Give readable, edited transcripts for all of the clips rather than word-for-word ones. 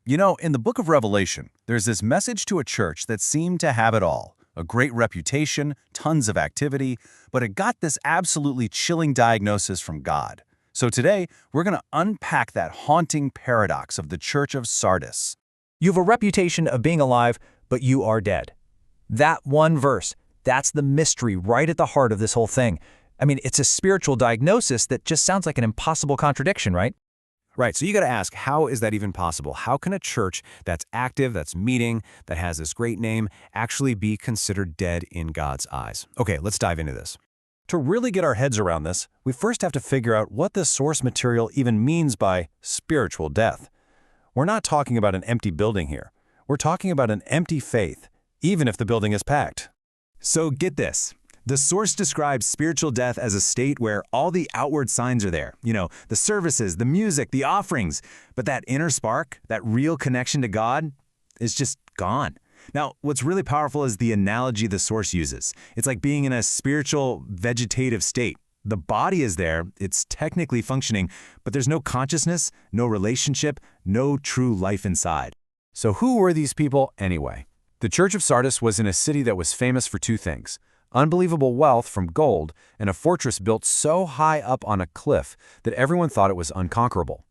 You know, in the book of Revelation, there's this message to a church that seemed to have it all. A great reputation, tons of activity, but it got this absolutely chilling diagnosis from God. So today, we're going to unpack that haunting paradox of the Church of Sardis. You have a reputation of being alive, but you are dead. That one verse, that's the mystery right at the heart of this whole thing. I mean, it's a spiritual diagnosis that just sounds like an impossible contradiction, right? Right, so you got to ask, how is that even possible? How can a church that's active, that's meeting, that has this great name, actually be considered dead in God's eyes? Okay, let's dive into this. To really get our heads around this, we first have to figure out what the source material even means by spiritual death. We're not talking about an empty building here. We're talking about an empty faith, even if the building is packed. So get this. The source describes spiritual death as a state where all the outward signs are there. You know, the services, the music, the offerings. But that inner spark, that real connection to God, is just gone. Now, what's really powerful is the analogy the source uses. It's like being in a spiritual vegetative state. The body is there, it's technically functioning, but there's no consciousness, no relationship, no true life inside. So who were these people anyway? The Church of Sardis was in a city that was famous for two things: unbelievable wealth from gold and a fortress built so high up on a cliff that everyone thought it was unconquerable.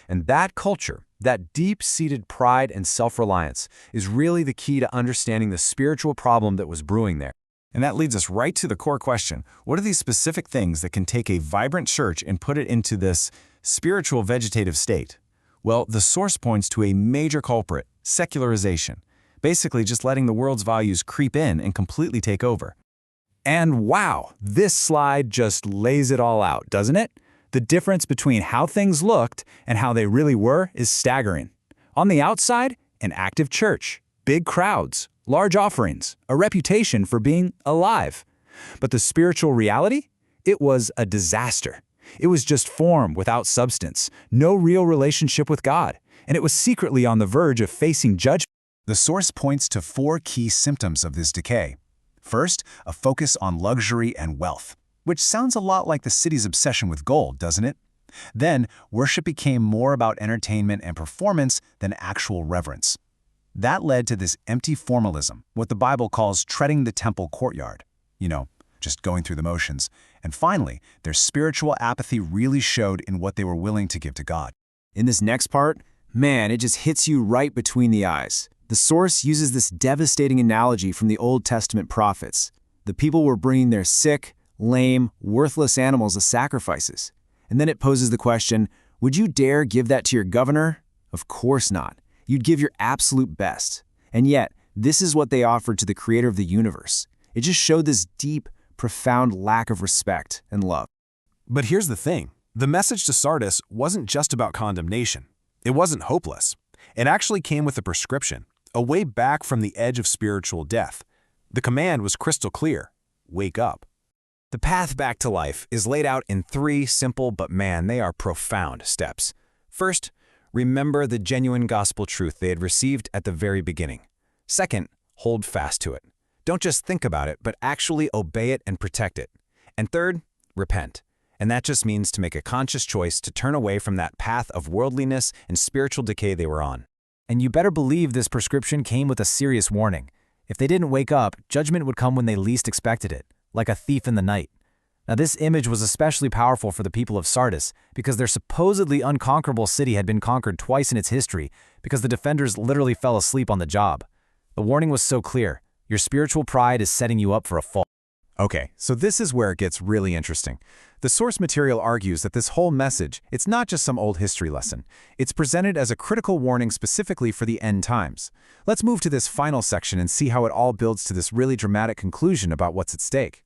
And that culture, that deep-seated pride and self-reliance, is really the key to understanding the spiritual problem that was brewing there. And that leads us right to the core question. What are these specific things that can take a vibrant church and put it into this spiritual vegetative state? Well, the source points to a major culprit: secularization. Basically just letting the world's values creep in and completely take over. And wow, this slide just lays it all out, doesn't it? The difference between how things looked and how they really were is staggering. On the outside, an active church, big crowds, large offerings, a reputation for being alive. But the spiritual reality? It was a disaster. It was just form without substance, no real relationship with God, and it was secretly on the verge of facing judgment. The source points to four key symptoms of this decay. First, a focus on luxury and wealth, which sounds a lot like the city's obsession with gold, doesn't it? Then, worship became more about entertainment and performance than actual reverence. That led to this empty formalism, what the Bible calls treading the temple courtyard. You know, just going through the motions. And finally, their spiritual apathy really showed in what they were willing to give to God. In this next part, man, it just hits you right between the eyes. The source uses this devastating analogy from the Old Testament prophets. The people were bringing their sick, lame, worthless animals as sacrifices. And then it poses the question, would you dare give that to your governor? Of course not. You'd give your absolute best. And yet, this is what they offered to the creator of the universe. It just showed this deep, profound lack of respect and love. But here's the thing. The message to Sardis wasn't just about condemnation. It wasn't hopeless. It actually came with a prescription, a way back from the edge of spiritual death. The command was crystal clear: wake up. The path back to life is laid out in three simple, but man, they are profound steps. First, remember the genuine gospel truth they had received at the very beginning. Second, hold fast to it. Don't just think about it, but actually obey it and protect it. And third, repent. And that just means to make a conscious choice to turn away from that path of worldliness and spiritual decay they were on. And you better believe this prescription came with a serious warning. If they didn't wake up, judgment would come when they least expected it, like a thief in the night. Now, this image was especially powerful for the people of Sardis because their supposedly unconquerable city had been conquered twice in its history because the defenders literally fell asleep on the job. The warning was so clear: your spiritual pride is setting you up for a fall. Okay, so this is where it gets really interesting. The source material argues that this whole message, it's not just some old history lesson. It's presented as a critical warning specifically for the end times. Let's move to this final section and see how it all builds to this really dramatic conclusion about what's at stake.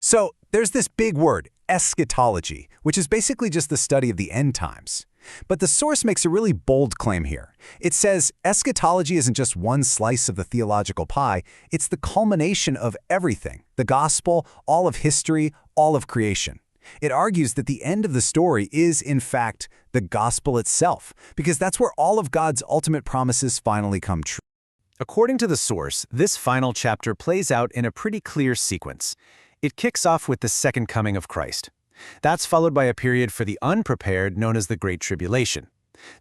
So, there's this big word, eschatology, which is basically just the study of the end times. But the source makes a really bold claim here. It says eschatology isn't just one slice of the theological pie, it's the culmination of everything: the gospel, all of history, all of creation. It argues that the end of the story is, in fact, the gospel itself, because that's where all of God's ultimate promises finally come true. According to the source, this final chapter plays out in a pretty clear sequence. It kicks off with the second coming of Christ. That's followed by a period for the unprepared known as the Great Tribulation.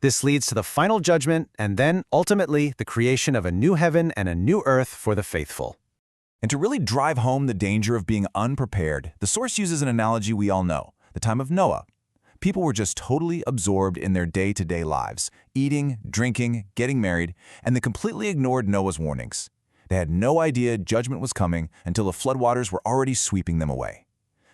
This leads to the final judgment and then, ultimately, the creation of a new heaven and a new earth for the faithful. And to really drive home the danger of being unprepared, the source uses an analogy we all know, the time of Noah. People were just totally absorbed in their day-to-day lives, eating, drinking, getting married, and they completely ignored Noah's warnings. They had no idea judgment was coming until the floodwaters were already sweeping them away.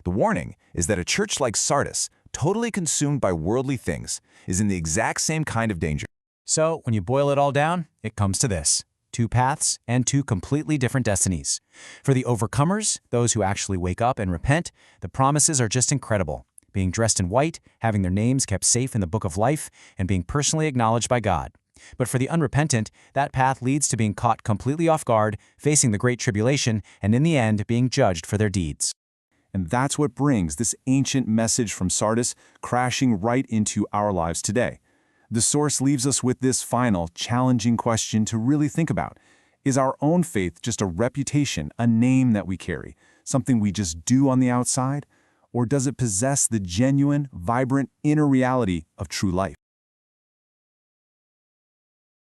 The warning is that a church like Sardis, totally consumed by worldly things, is in the exact same kind of danger. So, when you boil it all down, it comes to this: two paths and two completely different destinies. For the overcomers, those who actually wake up and repent, the promises are just incredible. Being dressed in white, having their names kept safe in the book of life, and being personally acknowledged by God. But for the unrepentant, that path leads to being caught completely off guard, facing the Great Tribulation, and in the end, being judged for their deeds. And that's what brings this ancient message from Sardis crashing right into our lives today. The source leaves us with this final, challenging question to really think about. Is our own faith just a reputation, a name that we carry, something we just do on the outside? Or does it possess the genuine, vibrant inner reality of true life?